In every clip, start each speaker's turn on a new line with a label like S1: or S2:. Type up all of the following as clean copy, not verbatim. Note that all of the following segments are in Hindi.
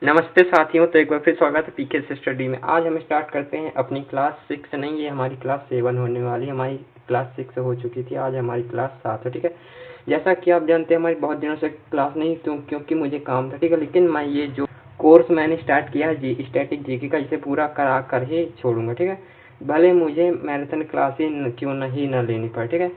S1: नमस्ते साथियों, तो एक बार फिर स्वागत है पीके से स्टडी में। आज हम स्टार्ट करते हैं अपनी क्लास 6 नहीं, ये हमारी क्लास 7 होने वाली है। हमारी क्लास 6 हो चुकी थी, आज हमारी क्लास 7 है। ठीक है, जैसा कि आप जानते हैं हमारी बहुत दिनों से क्लास नहीं क्योंकि मुझे काम था। ठीक है, लेकिन मैं ये जो कोर्स मैंने स्टार्ट किया है स्टैटिक जीके का, इसे पूरा करा कर ही छोड़ूंगा। ठीक है, भले मुझे मैराथन क्लास ही क्यों नहीं ना लेनी पड़े। ठीक है,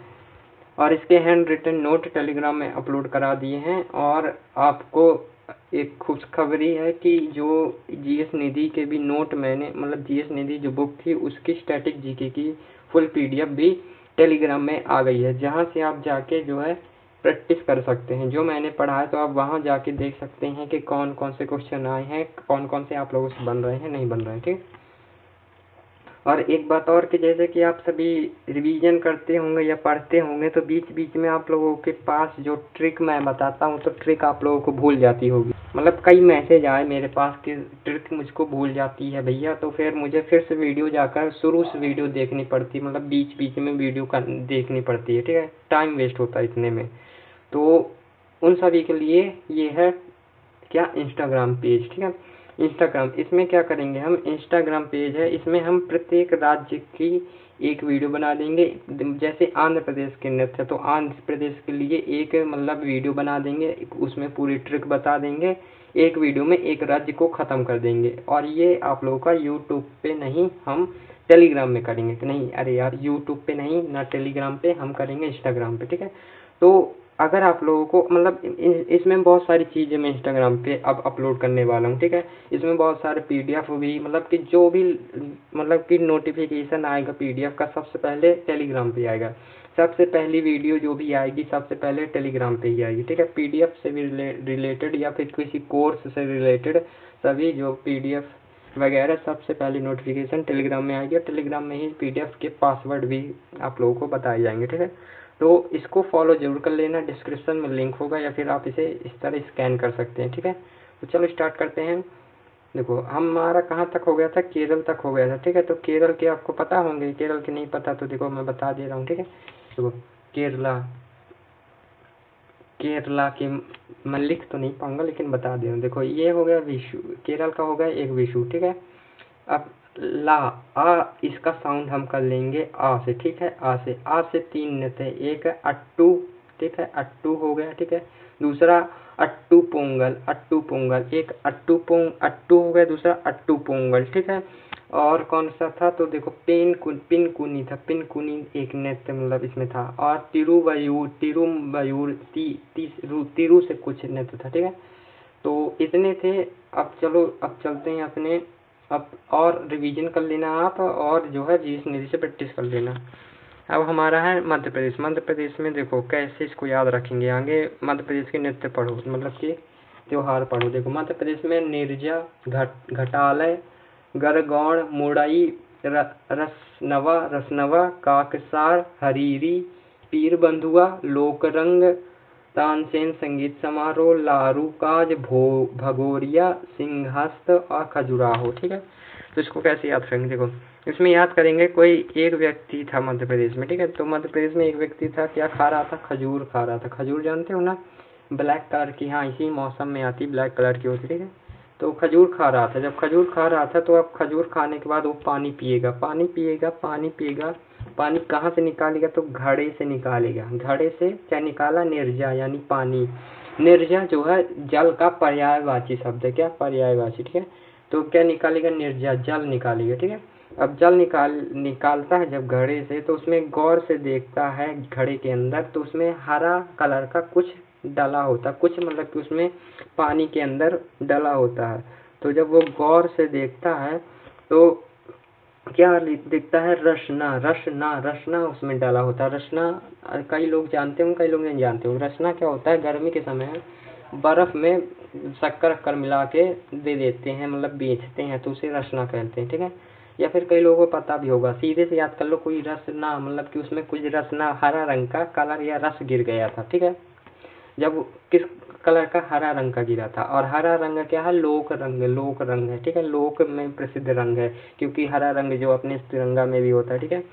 S1: और इसके हैंड रिटन नोट टेलीग्राम में अपलोड करा दिए हैं। और आपको एक खुशखबरी है कि जो जीएस निधि के भी नोट मैंने जीएस निधि जो बुक थी उसकी स्टैटिक जीके की फुल पीडीएफ भी टेलीग्राम में आ गई है, जहां से आप जाके जो है प्रैक्टिस कर सकते हैं। जो मैंने पढ़ा है तो आप वहां जाके देख सकते हैं कि कौन कौन से क्वेश्चन आए हैं, कौन कौन से आप लोगों से बन रहे हैं, नहीं बन रहे हैं। ठीक, और एक बात और कि जैसे कि आप सभी रिवीजन करते होंगे या पढ़ते होंगे तो बीच बीच में आप लोगों के पास जो ट्रिक मैं बताता हूँ तो ट्रिक आप लोगों को भूल जाती होगी। कई मैसेज आए मेरे पास कि ट्रिक मुझको भूल जाती है भैया, तो फिर मुझे फिर से वीडियो जाकर शुरू से वीडियो देखनी पड़ती, बीच बीच में वीडियो का देखनी पड़ती है। ठीक है, टाइम वेस्ट होता है इतने में। तो उन सभी के लिए ये है क्या, इंस्टाग्राम पेज। ठीक है, इंस्टाग्राम, इसमें क्या करेंगे हम, इंस्टाग्राम पेज है, इसमें हम प्रत्येक राज्य की एक वीडियो बना देंगे। जैसे आंध्र प्रदेश के नृत्य है तो आंध्र प्रदेश के लिए एक वीडियो बना देंगे, उसमें पूरी ट्रिक बता देंगे। एक वीडियो में एक राज्य को ख़त्म कर देंगे। और ये आप लोगों का यूट्यूब पे नहीं, हम टेलीग्राम में करेंगे। कि नहीं, अरे यार यूट्यूब पे नहीं ना, टेलीग्राम पे हम करेंगे, इंस्टाग्राम पे। ठीक है, तो अगर आप लोगों को इसमें बहुत सारी चीज़ें मैं इंस्टाग्राम पे अब अपलोड करने वाला हूँ। ठीक है, इसमें बहुत सारे पीडीएफ भी कि जो भी कि नोटिफिकेशन आएगा पीडीएफ का सबसे पहले टेलीग्राम पे आएगा। सबसे पहली वीडियो जो भी आएगी सबसे पहले टेलीग्राम पे ही आएगी। ठीक है, पीडीएफ से भी रिलेटेड या फिर किसी कोर्स से रिलेटेड सभी जो पीडीएफ वगैरह सबसे पहली नोटिफिकेशन टेलीग्राम में आएगी। और टेलीग्राम में ही पीडीएफ के पासवर्ड भी आप लोगों को बताए जाएंगे। ठीक है, तो इसको फॉलो जरूर कर लेना, डिस्क्रिप्शन में लिंक होगा या फिर आप इसे इस तरह स्कैन कर सकते हैं। ठीक है, तो चलो स्टार्ट करते हैं। देखो हमारा कहाँ तक हो गया था, केरल तक हो गया था। ठीक है, तो केरल के आपको पता होंगे, केरल के नहीं पता तो देखो मैं बता दे रहा हूँ। ठीक है, देखो केरला, केरला के मैं लिख तो नहीं पाऊंगा लेकिन बता दे रहा हूँ। देखो ये हो गया विशु, केरल का हो गया एक विशु। ठीक है, अब ला, आ, इसका साउंड हम कर लेंगे आ से। ठीक है, आ से तीन नृत्य है, एक है अट्टू। ठीक है, अट्टू हो गया। ठीक है, दूसरा अट्टू पोंगल, अट्टू पोंगल, एक अट्टू हो गया, दूसरा अट्टू पोंगल। ठीक है, और कौन सा था तो देखो पिनकुनी था, पिनकुनी एक नृत्य इसमें था। और तिरुवयूर तिरु से कुछ नृत्य था। ठीक है, तो इतने थे। अब चलो, अब चलते हैं अपने, अब और रिवीजन कर लेना आप, और जो है जीएस निधि से प्रैक्टिस कर लेना। अब हमारा है मध्य प्रदेश। मध्य प्रदेश में देखो कैसे इसको याद रखेंगे, आगे मध्य प्रदेश के नृत्य पढ़ो, कि त्योहार पढ़ो। देखो मध्य प्रदेश में निर्जा, घटालय, गरगौड़, मुड़ई, रसनवा, काकसार, हरीरी, पीर बंधुआ, लोकरंग, तानसेन संगीत समारोह, लारूकाज, भगोरिया, सिंहस्थ और खजुराहो। ठीक है, तो इसको कैसे याद करेंगे, देखो इसमें याद करेंगे कोई एक व्यक्ति था मध्य प्रदेश में। ठीक है, तो मध्य प्रदेश में एक व्यक्ति था, क्या खा रहा था, खजूर खा रहा था। खजूर जानते हो ना, ब्लैक कलर की, हाँ इसी मौसम में आती, ब्लैक कलर की होती। ठीक है, तो खजूर खा रहा था। जब खजूर खा रहा था तो अब खजूर खाने के बाद वो पानी पिएगा, पानी पिएगा, पानी पिएगा। पानी कहाँ से निकालेगा तो घड़े से निकालेगा। घड़े से क्या निकाला, निर्जा यानी पानी। निर्जा जो है जल का पर्यायवाची शब्द है, क्या पर्यायवाची। ठीक है, तो क्या निकालेगा, निर्जा जल निकालेगा। ठीक है, अब जल निकालता है जब घड़े से, तो उसमें गौर से देखता है घड़े के अंदर, तो उसमें हरा कलर का कुछ डला होता, कुछ कि उसमें पानी के अंदर डला होता है। तो जब वो गौर से देखता है तो क्या दिखता है, रसना, रसना, रसना उसमें डाला होता है। रसना कई लोग जानते होंगे, कई लोग नहीं जानते होंगे। रसना क्या होता है, गर्मी के समय बर्फ में शक्कर मिला के दे देते हैं, बेचते हैं, तो उसे रसना कहते हैं। ठीक है, या फिर कई लोगों को पता भी होगा, सीधे से याद कर लो, कोई रसना कि उसमें कुछ रसना, हरा रंग का कलर या रस गिर गया था। ठीक है, जब किस कलर का, हरा रंग का गिरा था। और हरा रंग क्या है, लोक रंग, लोक रंग है। ठीक है, लोक में प्रसिद्ध रंग है, क्योंकि हरा रंग जो अपने तिरंगा में भी होता है। ठीक है,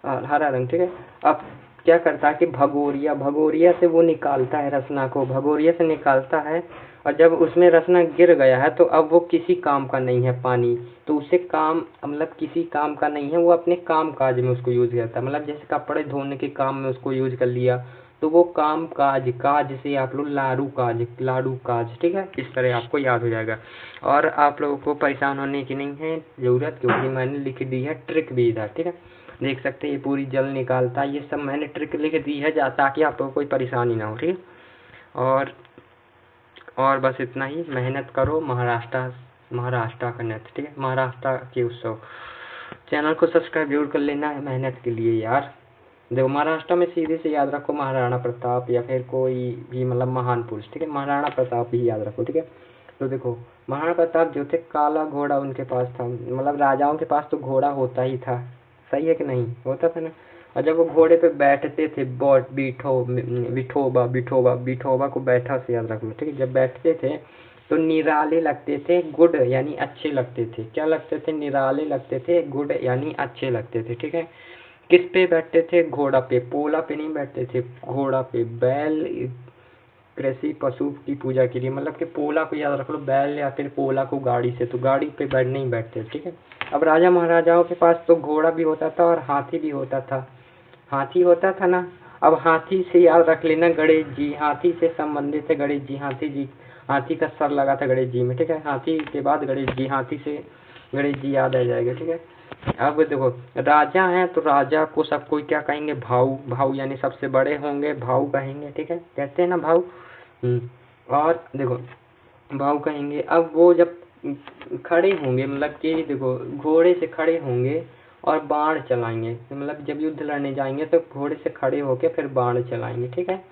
S1: और हरा रंग। ठीक है, अब क्या करता है कि भगोरिया, भगोरिया से वो निकालता है रसना को, भगोरिया से निकालता है और जब उसमें रसना गिर गया है तो अब वो किसी काम का नहीं है पानी, तो उसे काम मतलब किसी काम का नहीं है, वो अपने काम काज में उसको यूज करता है। मतलब जैसे कपड़े धोने के काम में उसको यूज कर लिया, तो वो काम काज, काज से आप लोग लाड़ू काज, लाड़ू काज, ठीक है, इस तरह आपको याद हो जाएगा। और आप लोगों को परेशान होने की नहीं है जरूरत, क्योंकि मैंने लिख दी है ट्रिक भी इधर, ठीक है, देख सकते हैं ये पूरी जल निकालता है, ये सब मैंने ट्रिक लिख दी है ताकि आप लोगों को कोई परेशानी ना हो, ठीक है। और बस इतना ही, मेहनत करो, महाराष्ट्र का नृत्य, ठीक है, महाराष्ट्र के उत्सव। चैनल को सब्सक्राइब जरूर कर लेना है मेहनत के लिए यार। देखो महाराष्ट्र में सीधे से याद रखो महाराणा प्रताप या फिर कोई भी मतलब महान पुरुष, ठीक है, महाराणा प्रताप ही याद रखो, ठीक है। तो देखो महाराणा प्रताप जो थे, काला घोड़ा उनके पास था, मतलब राजाओं के पास तो घोड़ा होता ही था, सही है कि नहीं, होता था ना। और जब वो घोड़े पे बैठते थे, बिठोबा को बैठा से याद रख लो, ठीक है, जब बैठते थे तो निराले लगते थे, गुड यानी अच्छे लगते थे, क्या लगते थे, निराले लगते थे, गुड यानी अच्छे लगते थे, ठीक है। किस पे बैठते थे, घोड़ा पे, पोला पे नहीं बैठते थे, घोड़ा पे। बैल कृषि पशु की पूजा के लिए, मतलब कि पोला को याद रख लो, बैल या फिर पोला को गाड़ी से, तो गाड़ी पे बैठ नहीं बैठते, ठीक है। अब राजा महाराजाओं के पास तो घोड़ा भी होता था और हाथी भी होता था, हाथी होता था ना। अब हाथी से याद रख लेना गणेश जी, हाथी से संबंधित है गणेश जी, हाथी का सर लगा था गणेश जी में, ठीक है, हाथी के बाद गणेश जी, हाथी से गणेश जी याद आ जाएगा, ठीक है। अब देखो राजा है तो राजा को सब कोई क्या कहेंगे, भाऊ, भाऊ यानी सबसे बड़े होंगे, भाऊ कहेंगे, ठीक है, कहते हैं ना भाऊ। और देखो भाऊ कहेंगे। अब वो जब खड़े होंगे, मतलब कि देखो घोड़े से खड़े होंगे और बाण चलाएंगे, मतलब जब युद्ध लड़ने जाएंगे तो घोड़े से खड़े होके फिर बाण चलाएंगे, ठीक है।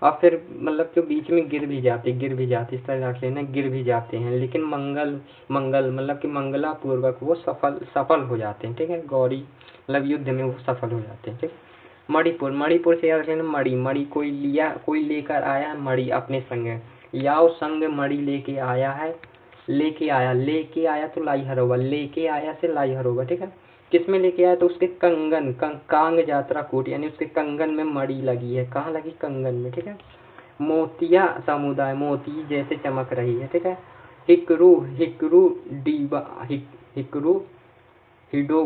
S1: और फिर मतलब जो बीच में गिर भी जाते, इस तरह रख लेना, गिर भी जाते हैं, लेकिन मंगल मतलब कि मंगला पूर्वक वो सफल हो जाते हैं, ठीक है, गौरी मतलब युद्ध में वो सफल हो जाते हैं, ठीक। मणिपुर से याद रखना, मणि कोई लेकर आया मणि अपने संग, याओ संग मणि लेके आया तो लाई हरोगा, लेके आया से लाई हरोगा, ठीक है। किस में लेके आया, तो उसके कंगन, कांग यात्रा कूट, यानी उसके कंगन में मड़ी लगी है, कहाँ लगी, कंगन में, ठीक है। मोतिया समुदाय, मोती जैसे चमक रही है, ठीक है। हिकरू डीबा, हिकरू हिडो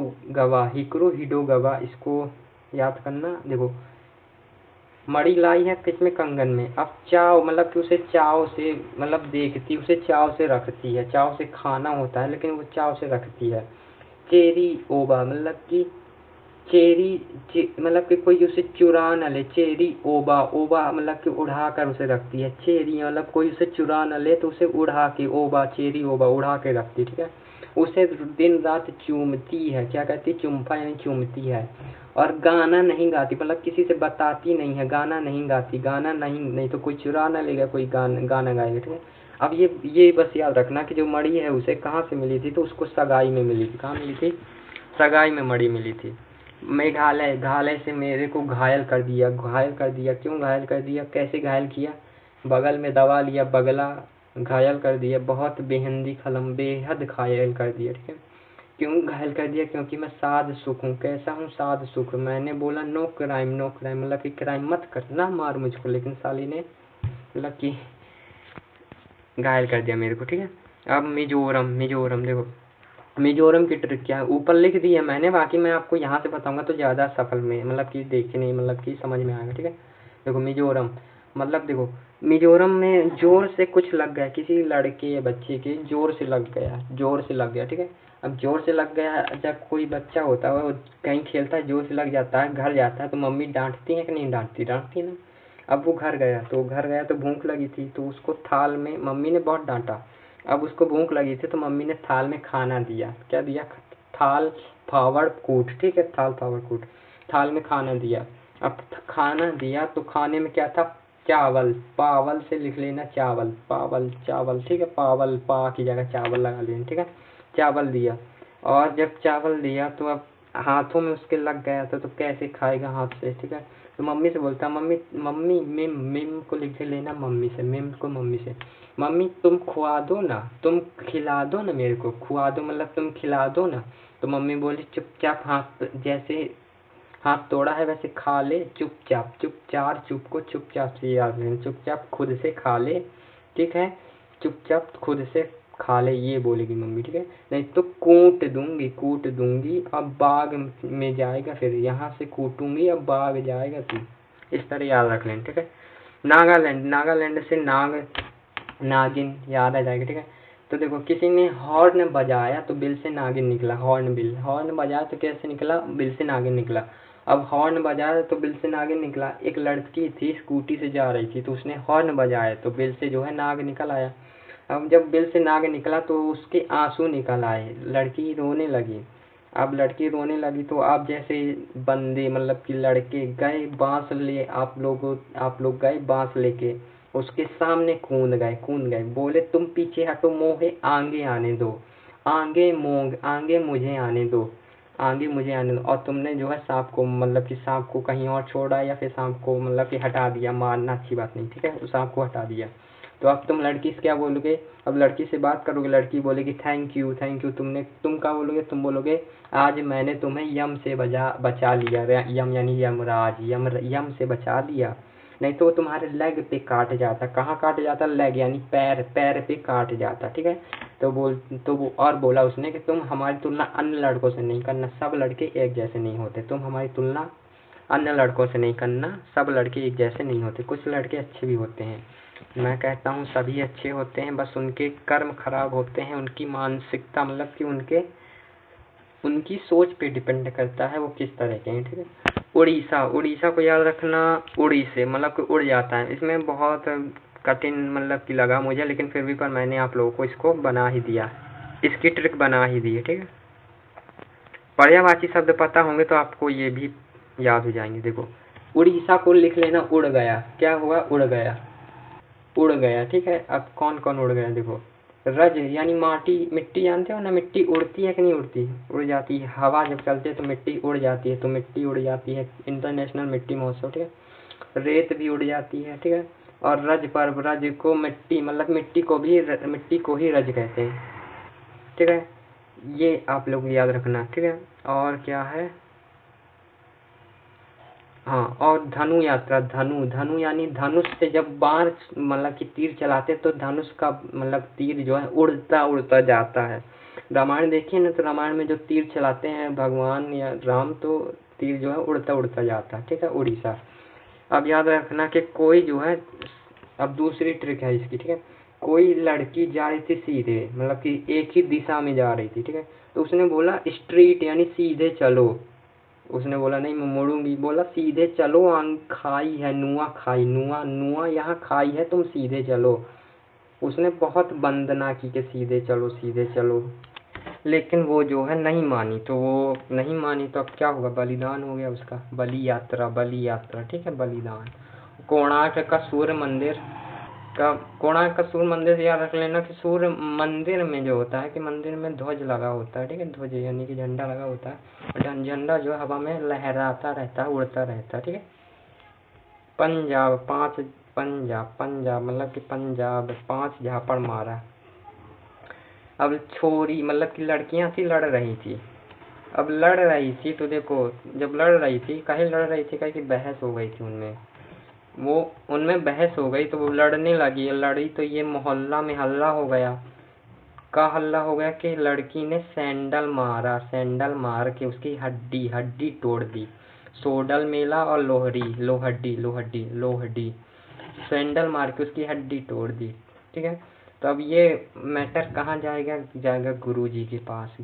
S1: गवा, इसको याद करना। देखो मड़ी लाई है किसमें, कंगन में। अब चाव मतलब कि उसे चाव से मतलब देखती, उसे चाव से रखती है, चाव से खाना होता है लेकिन वो चाव से रखती है। चेरी ओबा मतलब कि मतलब कि कोई उसे चुरा न ले, चेरी ओबा मतलब कि उड़ा कर उसे रखती है, चेरी मतलब कोई उसे चुरा न ले तो उसे उड़ा के, ओबा चेरी ओबा उड़ा के रखती है, ठीक है। उसे दिन रात चूमती है, क्या कहती है, चुम्फा यानी चूमती है। और गाना नहीं गाती, मतलब किसी से बताती नहीं है, गाना नहीं गाती, गाना नहीं तो कोई चुरा ना लेगा, कोई गाना गाएगा, ठीक है। अब ये बस याद रखना कि जो मड़ी है उसे कहाँ से मिली थी, तो उसको सगाई में मिली थी, कहाँ मिली थी, सगाई में मड़ी मिली थी। घायल से मेरे को घायल कर दिया, क्यों घायल कर दिया, कैसे घायल किया, बगल में दबा लिया, बगला घायल कर दिया, बहुत बेहंदी खलम, बेहद घायल कर दिया, ठीक है। क्यों घायल कर दिया, क्योंकि मैं साध सुख हूँ, कैसा हूँ, साध सुख। मैंने बोला नो क्राइम मतलब कि क्राइम मत कर ना, मार मुझको, लेकिन साली ने मतलब कि घायल कर दिया मेरे को, ठीक है। अब मिजोरम देखो, मिजोरम की ट्रिक क्या है, ऊपर लिख दी है मैंने, बाकी मैं आपको यहाँ से बताऊंगा तो ज़्यादा सफल में मतलब कि देखने मतलब कि समझ में आएगा, ठीक है। देखो मिजोरम मतलब देखो, मिजोरम में जोर से कुछ लग गया, किसी लड़के या बच्चे के जोर से लग गया, ठीक है। अब जोर से लग गया, जब कोई बच्चा होता है वो कहीं खेलता है, जोर से लग जाता है, घर जाता है तो मम्मी डांटती है कि नहीं डांटती है ना। अब वो घर गया तो भूख लगी थी, तो उसको थाल में, मम्मी ने बहुत डांटा, अब उसको भूख लगी थी तो मम्मी ने थाल में खाना दिया, क्या दिया, थाल फावड़ कूट, ठीक है, थाल में खाना दिया। अब खाना दिया तो खाने में क्या था, चावल, पावल से लिख लेना, चावल, ठीक है, पावल, पा की जगह चावल लगा लेना, ठीक है, चावल दिया। और जब चावल दिया तो अब हाथों में उसके लग गया था, तो कैसे खाएगा हाथ से, ठीक है। तो मम्मी से बोलता, मम्मी मिम को लिख लेना, मम्मी से, मम्मी तुम खुआ दो ना, तुम खिला दो ना मेरे को, खुआ दो मतलब तुम खिला दो ना। तो मम्मी बोली चुपचाप, हाथ जैसे हाथ तोड़ा है वैसे खा ले, चुपचाप, चुप को चुपचाप से याद रहे, चुपचाप खुद से खा ले, ठीक है। चुपचाप खुद से खा ले, ये बोलेगी मम्मी, ठीक है। नहीं तो कूट दूंगी, कूट दूंगी, अब बाग में जाएगा, फिर यहाँ से कूटूंगी, अब बाग जाएगा तू। इस तरह याद रख लें, ठीक है। नागालैंड, नागालैंड से नागिन याद आ जाएगा, ठीक है। तो देखो किसी ने हॉर्न बजाया तो बिल से नागिन निकला, हॉर्न बजाया तो कैसे निकला, बिल से नागिन निकला। अब हॉर्न बजाया तो बिल से नागिन निकला। एक लड़की थी स्कूटी से जा रही थी तो उसने हॉर्न बजाया तो बिल से जो है नाग निकल आया। अब जब बिल से नाग निकला तो उसके आंसू निकल आए, लड़की रोने लगी। अब लड़की रोने लगी तो आप जैसे बंदे मतलब कि लड़के गए बांस ले, आप लोग गए बांस लेके उसके सामने कूद गए, बोले तुम पीछे हटो, मोहे आगे आने दो, आगे मुझे आने दो, आगे मुझे आने दो। और तुमने जो है सांप को मतलब कि सांप को कहीं और छोड़ा या फिर सांप को मतलब कि हटा दिया, मारना अच्छी बात नहीं, ठीक है, उस सांप को हटा दिया। तो अब तुम लड़की से क्या बोलोगे, अब लड़की से बात करोगे, लड़की बोलेगी थैंक यू, तुम क्या बोलोगे, तुम बोलोगे आज मैंने तुम्हें यम से बचा लिया, यम यानी यमराज, यम से बचा लिया। नहीं तो वो तुम्हारे लेग पे काट जाता, कहाँ काट जाता, लेग यानी पैर पे काट जाता, ठीक है। तो वो और बोला उसने कि तुम हमारी तुलना अन्य लड़कों से नहीं करना, सब लड़के एक जैसे नहीं होते, तुम हमारी तुलना अन्य लड़कों से नहीं करना, सब लड़के एक जैसे नहीं होते, कुछ लड़के अच्छे भी होते हैं। मैं कहता हूँ सभी अच्छे होते हैं, बस उनके कर्म खराब होते हैं, उनकी मानसिकता मतलब कि उनकी सोच पे डिपेंड करता है वो किस तरह के हैं, ठीक है। उड़ीसा को याद रखना, उड़ी से मतलब कि उड़ जाता है। इसमें बहुत कठिन मतलब कि लगा मुझे, लेकिन फिर भी पर मैंने आप लोगों को इसको बना ही दिया, इसकी ट्रिक बना ही दी है, ठीक है। पर्यायवाची शब्द पता होंगे तो आपको ये भी याद हो जाएंगे। देखो उड़ीसा को लिख लेना, उड़ गया, क्या हुआ, उड़ गया, उड़ गया, ठीक है। अब कौन कौन उड़ गया, देखो रज यानी मिट्टी जानते हो ना, मिट्टी उड़ती है कि नहीं उड़ती, उड़ जाती है, हवा जब चलती है तो मिट्टी उड़ जाती है, तो मिट्टी उड़ जाती है, इंटरनेशनल मिट्टी महोत्सव, ठीक है। रेत भी उड़ जाती है, ठीक है। और रज पर्व, रज को मिट्टी मतलब मिट्टी को ही रज कहते हैं, ठीक है। ये आप लोग याद रखना, ठीक है। और क्या है, हाँ, और धनु यात्रा, धनु यानी धनुष से जब बाण मतलब कि तीर चलाते तो धनुष का मतलब तीर जो है उड़ता उड़ता जाता है। रामायण देखिए ना, तो रामायण में जो तीर चलाते हैं भगवान या राम, तो तीर जो है उड़ता उड़ता जाता है, ठीक है। उड़ीसा। अब याद रखना कि कोई जो है, अब दूसरी ट्रिक है इसकी, ठीक है। कोई लड़की जा रही थी सीधे मतलब कि एक ही दिशा में जा रही थी, ठीक है। तो उसने बोला स्ट्रीट यानी सीधे चलो, उसने बोला नहीं मैं मुड़ूंगी, बोला सीधे चलो, खाई है नुआ, खाई नुआ, नुआ यहाँ खाई है, तुम सीधे चलो। उसने बहुत वंदना की कि सीधे चलो सीधे चलो, लेकिन वो जो है नहीं मानी, तो वो नहीं मानी तो अब क्या होगा, बलिदान हो गया उसका, बलि यात्रा, ठीक है, बलिदान। कोणार्क का सूर्य मंदिर का, कोणार्क का सूर्य मंदिर याद रख लेना कि सूर्य मंदिर में जो होता है कि मंदिर में ध्वज लगा होता है, ठीक है, ध्वज यानी कि झंडा लगा होता है, झंडा जो हवा में लहराता रहता है, उड़ता रहता है, ठीक है। पंजाब मतलब कि पंजाब 5 झापड़ मारा। अब छोरी मतलब कि लड़कियां थी, लड़ रही थी, अब लड़ रही थी तो देखो, जब लड़ रही थी, काहे लड़ रही थी, काहे कि बहस हो गई थी उनमें बहस हो गई तो वो लड़ने लगी, लड़ी तो ये मोहल्ला में हल्ला हो गया। का हल्ला हो गया कि लड़की ने सैंडल मारा, सैंडल मार के उसकी हड्डी हड्डी तोड़ दी। सोडल मेला और लोहड़ी सैंडल मार के उसकी हड्डी तोड़ दी, ठीक है। तो अब ये मैटर कहाँ जाएगा, जाएगा गुरुजी के पास,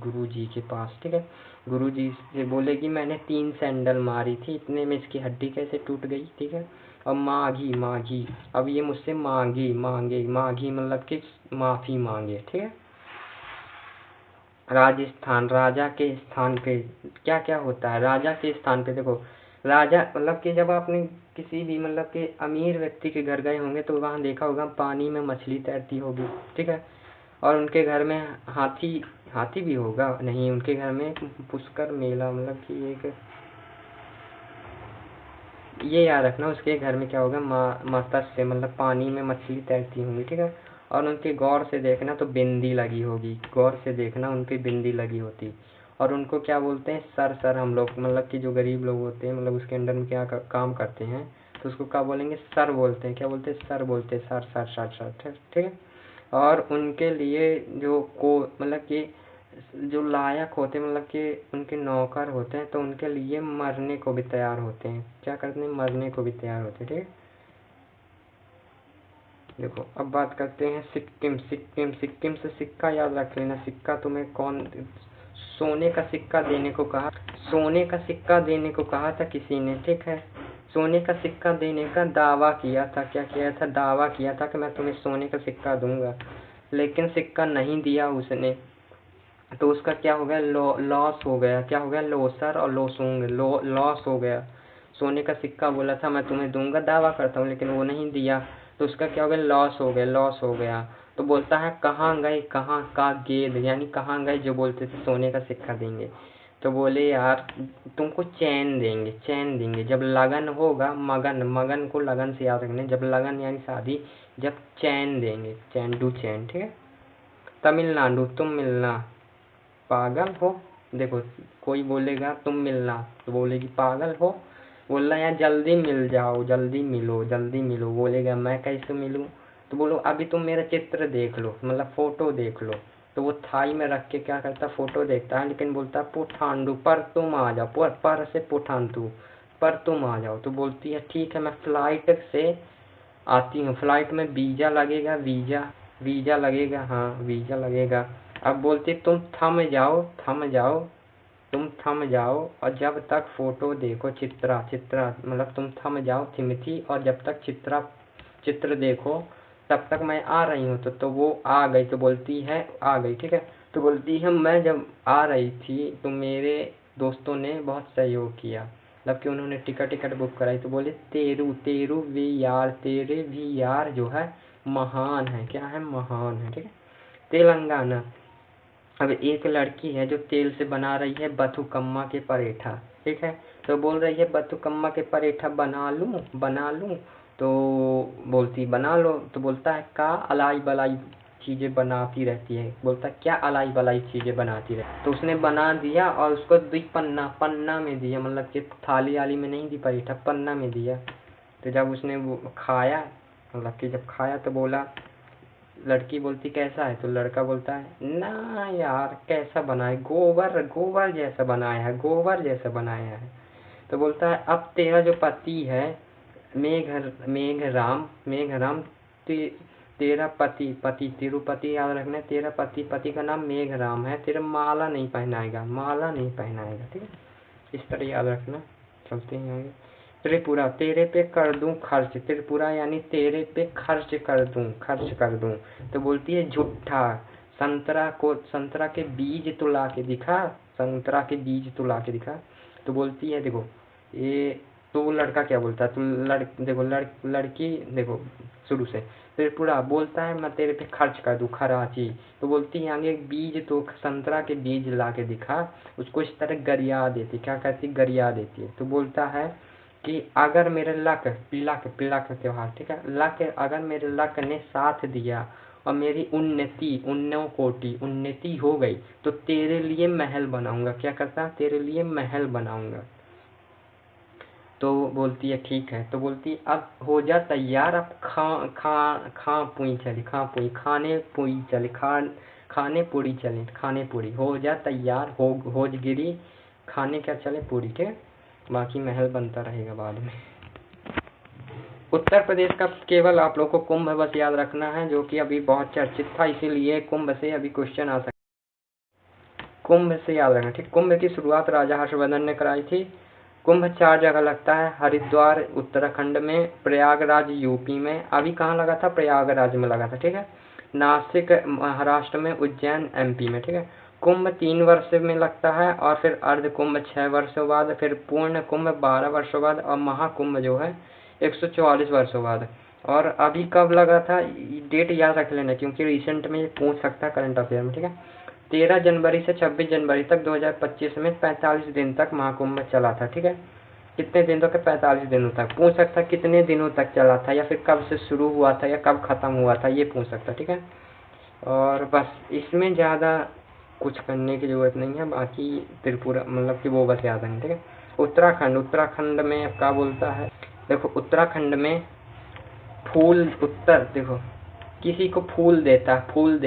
S1: ठीक है। गुरुजी से बोलेगी मैंने 3 सैंडल मारी थी, इतने में इसकी हड्डी कैसे टूट गई, ठीक है। अब माघी, अब ये मुझसे मांगी मतलब कि माफी मांगे, ठीक है। राजस्थान, राजा के स्थान पे क्या क्या होता है, राजा के स्थान पे देखो, राजा मतलब कि जब आपने किसी भी मतलब कि अमीर व्यक्ति के घर गए होंगे तो वहाँ देखा होगा पानी में मछली तैरती होगी, ठीक है। और उनके घर में हाथी भी होगा, नहीं उनके घर में पुष्कर मेला मतलब कि एक, ये याद रखना उसके घर में क्या होगा, मत्स्य मतलब पानी में मछली तैरती होंगी, ठीक है। और उनके गौर से देखना तो बिंदी लगी होगी, गौर से देखना उन पे बिंदी लगी होती। और उनको क्या बोलते हैं, सर हम लोग मतलब कि जो गरीब लोग होते हैं मतलब उसके अंडर में क्या काम करते हैं तो उसको क्या बोलेंगे, सर बोलते हैं, क्या बोलते हैं, सर बोलते हैं, सर, ठीक है। और उनके लिए जो को मतलब कि जो लायक होते हैं, मतलब कि उनके नौकर होते हैं, तो उनके लिए मरने को भी तैयार होते हैं। क्या करते हैं? मरने को भी तैयार होते हैं। ठीक है, देखो अब बात करते हैं सिक्किम। सिक्किम से सिक्का याद रख लेना। सिक्का तुम्हें कौन, सोने का सिक्का देने को कहा, सोने का सिक्का देने को कहा था किसी ने। ठीक है, सोने का सिक्का देने का दावा किया था। क्या किया था? दावा किया था कि मैं तुम्हें सोने का सिक्का दूंगा, लेकिन सिक्का नहीं दिया उसने, तो उसका क्या हो गया? लॉस हो गया। क्या हो गया? लोसर और लोसूंग, लॉस हो गया। सोने का सिक्का बोला था मैं तुम्हें दूंगा, दावा करता हूँ, लेकिन वो नहीं दिया, तो उसका क्या हो गया? लॉस हो गया, लॉस हो गया। तो बोलता है कहाँ गए, कहाँ का गेद, यानी कहाँ गए जो बोलते थे सोने का सिक्का देंगे। तो बोले यार तुमको चैन देंगे, चैन देंगे जब लगन होगा। मगन, मगन को लगन से याद रखना, जब लगन यानी शादी, जब चैन देंगे, चैन डू चैन। ठीक है, तमिलनाडु, तुम मिलना। पागल हो, देखो कोई बोलेगा तुम मिलना तो बोलेगी पागल हो, बोलना यार जल्दी मिल जाओ, जल्दी मिलो, जल्दी मिलो, बोलेगा मैं कैसे मिलूं, तो बोलो अभी तुम मेरा चित्र देख लो, मतलब फोटो देख लो। तो वो थाई में रख के क्या करता, फोटो देखता है, लेकिन बोलता है पुठांडू, पर तुम आ जाओ, पर से पुठांतु, पर तुम आ जाओ। तो बोलती है ठीक है मैं फ्लाइट से आती हूँ। फ्लाइट में वीजा लगेगा, वीजा, वीजा लगेगा, हाँ वीजा लगेगा। अब बोलती तुम थम जाओ, थम जाओ, तुम थम जाओ, और जब तक फोटो देखो, चित्रा, चित्रा मतलब तुम थम जाओ थिमथी, और जब तक चित्र देखो तब तक मैं आ रही हूँ। तो वो आ गई, तो बोलती है आ गई। ठीक है, तो बोलती है मैं जब आ रही थी तो मेरे दोस्तों ने बहुत सहयोग किया, मतलब कि उन्होंने टिकट बुक कराई। तो बोले तेरू, तेरू वी यार, तेरे भी यार जो है महान है। क्या है? महान है। ठीक है, तेलंगाना। अब एक लड़की है जो तेल से बना रही है बथुकम्मा के परेठा। ठीक है, तो बोल रही है बथुकम्मा के परेठा बना लूं, बना लूं, तो बोलती बना लो। तो बोलता है का अलाई बलाई चीजें बनाती रहती है, बोलता है क्या अलाई बलाई चीजें बनाती रहती। तो उसने बना दिया और उसको पन्ना, पन्ना में दिया, मतलब कि थाली आली में नहीं दी परेठा, पन्ना में दिया। तो जब उसने वो खाया, मतलब कि जब खाया तो बोला, लड़की बोलती कैसा है, तो लड़का बोलता है ना यार कैसा बनाया, गोबर, गोबर जैसा बनाया है, गोबर जैसा बनाया है। तो बोलता है अब तेरा जो पति है मेघराम, मेघराम, तेरा पति, पति तिरुपति याद रखना, तेरा पति, पति का नाम मेघराम है, तेरा माला नहीं पहनाएगा, माला नहीं पहनाएगा। ठीक है, इस तरह याद रखना। चलते हैं आगे। त्रिपुरा, तेरे पे कर दूं खर्च, त्रिपुरा यानी तेरे पे खर्च कर दूं, खर्च कर दूं। तो बोलती है झूठा, संतरा को, संतरा के बीज तो ला के दिखा, संतरा के बीज तो ला के दिखा। तो बोलती है देखो ये, तो वो लड़का क्या बोलता है, तो देखो लड़की देखो शुरू से, त्रिपुरा बोलता है मैं तेरे पे खर्च कर दूं, खराची। तो बोलती है आगे बीज, तो संतरा के बीज ला के दिखा, उसको इस तरह गरिया देती, क्या कहती, गरिया देती है। तो बोलता है कि अगर मेरे लक, लक, का त्योहार, ठीक है, लक, अगर मेरे लक ने साथ दिया और मेरी उन्नति, कोटि उन्नति हो गई, तो तेरे लिए महल बनाऊंगा। क्या करता? तेरे लिए महल बनाऊंगा। तो बोलती है ठीक है। तो बोलती अब हो जा तैयार, अब खा पुई चली, खा पुई, खाने पुई चले, खाने पूरी चले, खाने पूरी, हो जा तैयार, होज गिरी, खाने क्या चले पूरी। ठीक है, बाकी महल बनता रहेगा बाद में। उत्तर प्रदेश का केवल आप लोग को कुंभ बस याद रखना है, जो कि अभी बहुत चर्चित था, इसीलिए कुंभ से अभी क्वेश्चन आ सकता, कुंभ से याद रखना। ठीक, कुंभ की शुरुआत राजा हर्षवर्धन ने कराई थी। कुंभ 4 जगह लगता है, हरिद्वार उत्तराखंड में, प्रयागराज यूपी में, अभी कहाँ लगा था? प्रयागराज में लगा था। ठीक है, नासिक महाराष्ट्र में, उज्जैन एमपी में। ठीक है, कुंभ 3 वर्ष में लगता है, और फिर अर्ध कुंभ 6 वर्षों बाद, फिर पूर्ण कुंभ 12 वर्षों बाद, और महाकुंभ जो है 144 वर्षों बाद। और अभी कब लगा था, डेट याद रख लेना, क्योंकि रिसेंट में पूछ सकता है करंट अफेयर में। ठीक है, 13 जनवरी से 26 जनवरी तक 2025 में 45 दिन तक महाकुंभ चला था। ठीक है, कितने दिन तक? 45 दिनों तक। पूछ सकता कितने दिनों तक चला था, या फिर कब से शुरू हुआ था, या कब खत्म हुआ था, ये पूछ सकता। ठीक है, और बस इसमें ज़्यादा कुछ करने की जरूरत नहीं है, बाकी त्रिपुरा मतलब कि वो बस याद है। ठीक है, उत्तराखंड, उत्तराखंड में क्या बोलता है, देखो उत्तराखंड में फूल, उत्तर देखो किसी को फूल देता है, फूल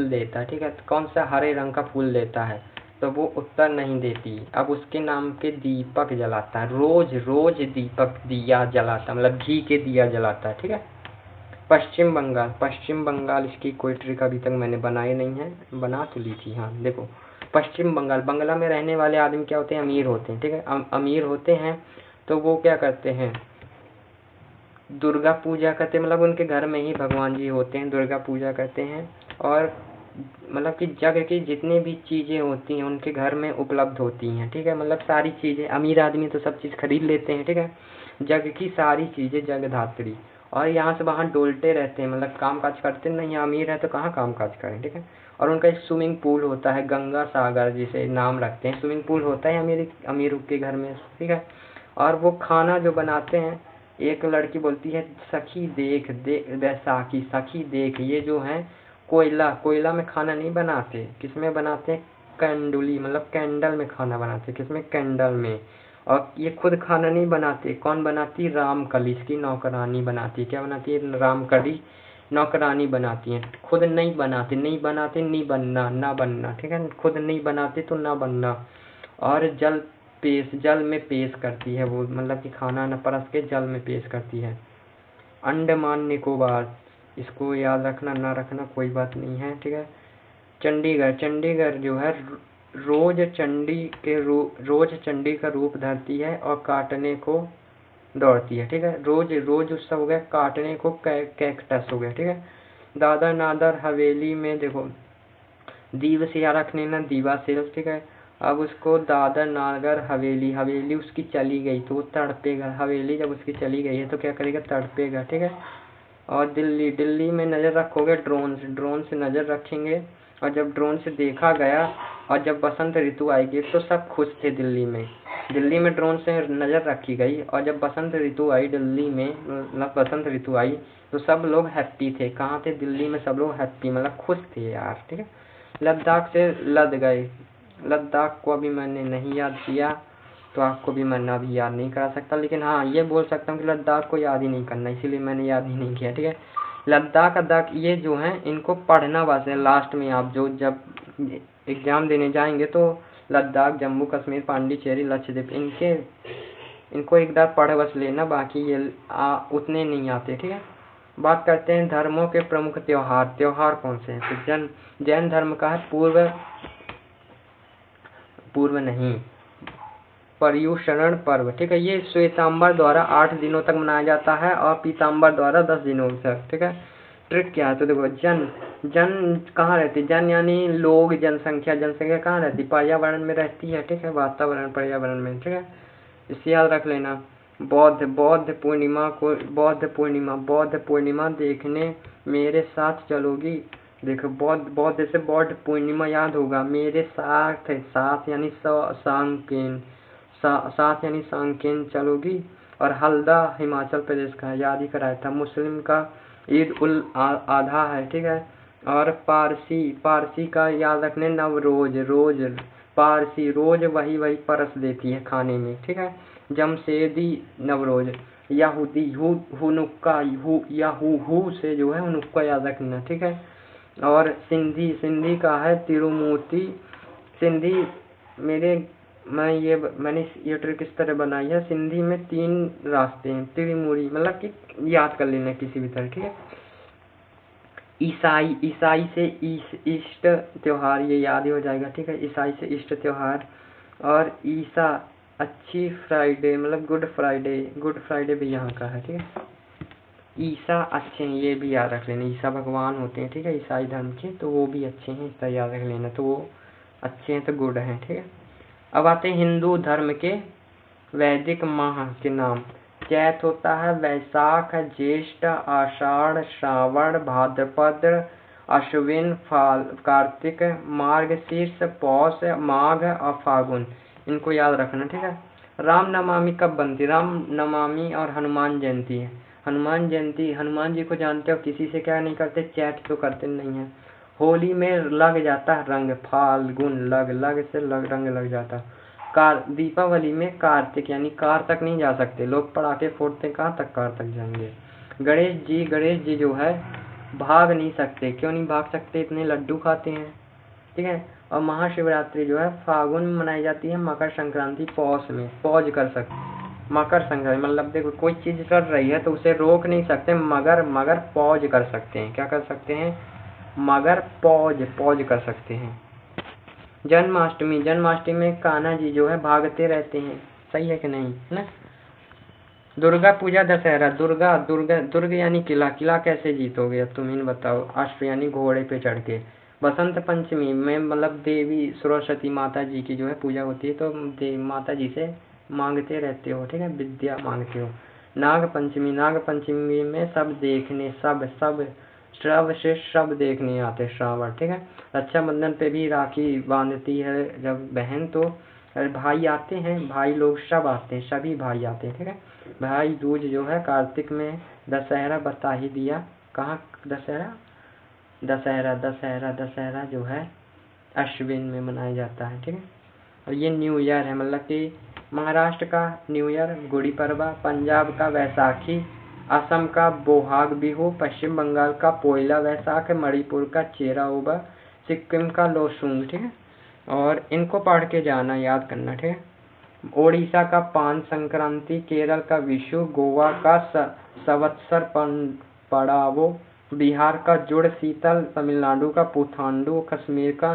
S1: देता है, ठीक है, तो कौन सा हरे रंग का फूल देता है, तो वो उत्तर नहीं देती। अब उसके नाम पे दीपक जलाता है, रोज रोज दीपक दिया जलाता, मतलब घी के दिया जलाता है, ठीक है। पश्चिम बंगाल इसकी कोई ट्रिक अभी तक मैंने बनाई नहीं है, बना तो ली थी, हाँ देखो। पश्चिम बंगाल, बंगला में रहने वाले आदमी क्या होते हैं, अमीर होते हैं, ठीक है। अमीर होते हैं तो वो क्या करते हैं, दुर्गा पूजा करते हैं, मतलब उनके घर में ही भगवान जी होते हैं, दुर्गा पूजा करते हैं। और मतलब कि जग की जितनी भी चीज़ें होती हैं उनके घर में उपलब्ध होती हैं, ठीक है। मतलब सारी चीज़ें, अमीर आदमी तो सब चीज़ खरीद लेते हैं, ठीक है। जग की सारी चीज़ें जगधात्री, और यहाँ से वहाँ डोलते रहते हैं, मतलब काम काज करते नहीं हैं, अमीर है तो कहाँ काम काज करें, ठीक है। और उनका एक स्विमिंग पूल होता है, गंगा सागर जिसे नाम रखते हैं, स्विमिंग पूल होता है अमीर के घर में, ठीक है। और वो खाना जो बनाते हैं, एक लड़की बोलती है, सखी देख देख बैसाखी, सखी देख, ये जो है कोयला में खाना नहीं बनाते, किसमें बनाते हैं, कैंडुली, मतलब कैंडल में खाना बनाते, किसमें, कैंडल में। और ये खुद खाना नहीं बनाते, कौन बनाती, रामकली, इसकी नौकरानी बनाती है, क्या बनाती है, रामकली नौकरानी बनाती है, खुद नहीं बनाते, नहीं बनना, ना बनना, ठीक है, खुद नहीं बनाते तो ना बनना। और जल में पेश करती है वो, मतलब कि खाना न परस के जल में पेश करती है। अंडमान निकोबार, इसको याद रखना ना रखना कोई बात नहीं है, ठीक है। चंडीगढ़ जो है रोज चंडी का रूप धरती है और काटने को दौड़ती है, ठीक है। रोज उसका हो गया, काटने को कैक्टस हो गया, ठीक है। दादर नादर हवेली में देखो, दीव से याद रखने ना, दीवा से, ठीक है। अब उसको दादर नागर हवेली उसकी चली गई तो वो तड़पेगा, हवेली जब उसकी चली गई है तो क्या करेगा, तड़पेगा, ठीक है। और दिल्ली में नज़र रखोगे, ड्रोन से नज़र रखेंगे, और जब ड्रोन से देखा गया और जब बसंत ऋतु आएगी तो सब खुश थे दिल्ली में ड्रोन से नज़र रखी गई, और जब बसंत ऋतु आई दिल्ली में, मतलब बसंत ऋतु आई तो सब लोग हैप्पी थे, कहाँ थे, दिल्ली में सब लोग हैप्पी, मतलब खुश थे यार, ठीक है। लद्दाख से लद गए, लद्दाख को अभी मैंने नहीं याद किया तो आपको भी मैं अभी याद नहीं करा सकता, लेकिन हाँ ये बोल सकता हूँ कि लद्दाख को याद ही नहीं करना, इसीलिए मैंने याद ही नहीं किया, ठीक है। लद्दाख ये जो है इनको पढ़ना बस है, लास्ट में आप जब एग्जाम देने जाएंगे तो लद्दाख, जम्मू कश्मीर, पांडिचेरी, लक्षद्वीप, इनको एक बार पढ़ बस लेना, बाकी ये उतने नहीं आते, ठीक है। बात करते हैं धर्मों के प्रमुख त्योहार कौन से हैं, तो जैन धर्म का है पूर्व नहीं, पर्युषण पर्व, ठीक है। ये श्वेतांबर द्वारा 8 दिनों तक मनाया जाता है और पीताम्बर द्वारा 10 दिनों तक, ठीक है। ट्रिक क्या है, तो देखो, जन कहाँ रहती है, जन यानी लोग, जनसंख्या कहाँ रहती है, पर्यावरण में रहती है, ठीक है, वातावरण पर्यावरण में, ठीक है, इसे याद रख लेना। बौद्ध पूर्णिमा देखने मेरे साथ चलोगी, देखो बौद्ध से बौद्ध पूर्णिमा याद होगा, मेरे साथ यानी साथ यानी सांकेन चलोगी। और हल्दा हिमाचल प्रदेश का है, याद ही कराया था। मुस्लिम का ईद उल आधा है, ठीक है। और पारसी का याद रखने, रोज पारसी रोज वही परस देती है खाने में, ठीक है। जमशेदी नवरोज, यहूदी हुनुक्का, हु से जो है हुनुक्का याद रखना, ठीक है। और सिंधी का है तिरुमूर्ति, सिंधी मैंने ये ट्रिक इस तरह बनाई है, सिंधी में 3 रास्ते हैं, तिरुमुरी, मतलब कि याद कर लेना किसी भी तरह, ठीक है। ईसाई से ईस्ट त्योहार, ये याद ही हो जाएगा, ठीक है, ईसाई से ईस्ट त्योहार। और ईसा अच्छी फ्राइडे, मतलब गुड फ्राइडे भी यहाँ का है, ठीक है। ईसा अच्छे हैं, ये भी याद रख लेना, ईसा भगवान होते हैं, ठीक है, ईसाई धर्म के, तो वो भी अच्छे हैं, इसका याद रख लेना, तो वो अच्छे हैं तो गुड हैं, ठीक है। अब आते हैं हिंदू धर्म के वैदिक माह के नाम। चैत होता है, वैशाख, ज्येष्ठ, आषाढ़, श्रावण, भाद्रपद, अश्विन, कार्तिक, मार्गशीर्ष, पौष, माघ और फागुन, इनको याद रखना, ठीक है। रामनवमी कब बनती है, रामनवमी और हनुमान जयंती है। हनुमान जी को जानते हो, किसी से क्या नहीं करते, चैट तो करते नहीं है। होली में लग जाता है रंग, फाल्गुन, लग से रंग लग जाता। दीपावली में कार्तिक, यानी कार तक नहीं जा सकते लोग, पटाखे फोड़ते, कहाँ तक कार तक जाएंगे। गणेश जी जो है भाग नहीं सकते। क्यों नहीं भाग सकते? इतने लड्डू खाते हैं, ठीक है। और महाशिवरात्रि जो है फागुन में मनाई जाती है, मकर संक्रांति पौष में। पौज कर सकते, मकर संक्रांति मतलब देखो कोई चीज कर रही है तो उसे रोक नहीं सकते, मगर पौज कर सकते हैं। क्या कर सकते हैं? मगर पौज कर सकते हैं। जन्माष्टमी, जन्माष्टमी में कान्हा जी जो है भागते रहते हैं, सही है कि नहीं, है ना। दुर्गा पूजा, दशहरा, दुर्ग यानी किला, किला कैसे जीतोगे अब तुम ही बताओ। अश्व यानी घोड़े पे चढ़ के। बसंत पंचमी में मतलब देवी सरस्वती माता जी की जो है पूजा होती है, तो माता जी से मांगते रहते हो, ठीक है, विद्या मांगते हो। नाग पंचमी, नाग पंचमी में सब देखने, सब श्रव से सब देखने आते श्रावण, ठीक है। रक्षाबंधन पे भी राखी बांधती है जब बहन, तो भाई आते हैं, भाई लोग सब आते हैं, सभी भाई आते हैं, ठीक है। भाई दूज जो है कार्तिक में। दशहरा बता ही दिया, कहाँ दशहरा, दशहरा जो है अश्विन में मनाया जाता है, ठीक है। और ये न्यू ईयर है, मतलब कि महाराष्ट्र का न्यू ईयर गुड़ी पड़वा, पंजाब का वैसाखी, असम का बोहाग बिहू, पश्चिम बंगाल का पोइला वैसाख, मणिपुर का चेराओबा, सिक्किम का लोसूंग, ठीक है। और इनको पढ़ के जाना, याद करना, ठीक है। ओडिशा का पान संक्रांति, केरल का विशु, गोवा का संवत्सर पड़ावो, बिहार का जुड़ शीतल, तमिलनाडु का पुथांडु, कश्मीर का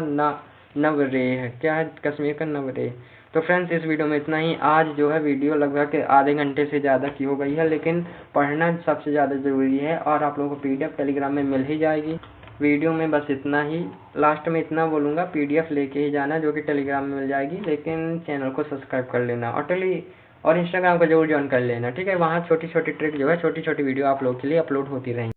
S1: नवरेह। क्या है कश्मीर का? नवरेह। तो फ्रेंड्स इस वीडियो में इतना ही। आज जो है वीडियो लगभग आधे घंटे से ज़्यादा की हो गई है, लेकिन पढ़ना सबसे ज़्यादा ज़रूरी है, और आप लोगों को PDF टेलीग्राम में मिल ही जाएगी। वीडियो में बस इतना ही, लास्ट में इतना बोलूँगा, PDF लेके ही जाना, जो कि टेलीग्राम में मिल जाएगी, लेकिन चैनल को सब्सक्राइब कर लेना, और इंस्टाग्राम को जरूर ज्वाइन कर लेना, ठीक है। वहाँ छोटी छोटी ट्रिक जो है, छोटी छोटी वीडियो आप लोगों के लिए अपलोड होती रहेंगी।